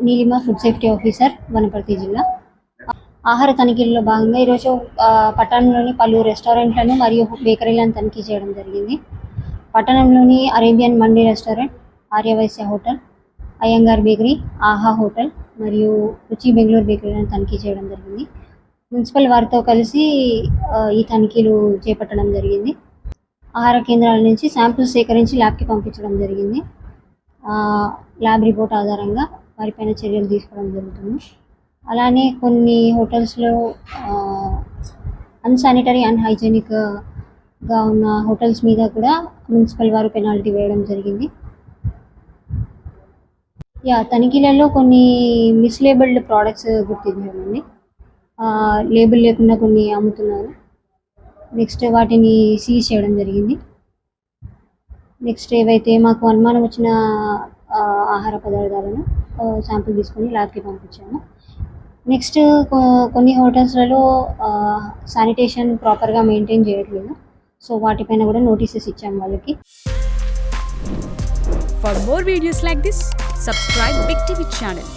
Neelima food safety officer Wanaparthy జిల్లా. ఆహార తనిఖీల్లో భాగంగా ఈరోజు పట్టణంలోని పలు రెస్టారెంట్లను మరియు బేకరీలను తనిఖీ చేయడం జరిగింది. పట్టణంలోని Arabian mandi restaurant, Aryavysya hotel, Iyengar bakery, Aha hotel మరియు రుచి బెంగళూరు బేకరీలను తనిఖీ చేయడం జరిగింది. మున్సిపల్ వారితో కలిసి ఈ తనిఖీలు చేపట్టడం జరిగింది. ఆహార కేంద్రాల నుంచి శాంపిల్స్ సేకరించి ల్యాబ్కి పంపించడం జరిగింది. ల్యాబ్ రిపోర్ట్ ఆధారంగా వారిపైన చర్యలు తీసుకోవడం జరుగుతుంది. అలానే కొన్ని హోటల్స్లో అన్సానిటరీ, అన్హైజెనిక్గా ఉన్న హోటల్స్ మీద కూడా మున్సిపల్ వారు పెనాల్టీ వేయడం జరిగింది. తనిఖీలలో కొన్ని మిస్లేబుల్డ్ ప్రోడక్ట్స్ గుర్తించామండి. లేబుల్ లేకుండా కొన్ని అమ్ముతున్నారు. నెక్స్ట్ వాటిని సీజ్ చేయడం జరిగింది. నెక్స్ట్ ఏవైతే మాకు అనుమానం వచ్చిన ఆహార పదార్థాలను శాంపుల్ తీసుకొని ల్యాబ్కి పంపించాము. నెక్స్ట్ కొన్ని హోటల్స్లలో శానిటేషన్ ప్రాపర్గా మెయింటైన్ చేయట్లేదు. సో వాటిపైన కూడా నోటీసెస్ ఇచ్చాము వాళ్ళకి. For more videos like this, subscribe Big TV channel.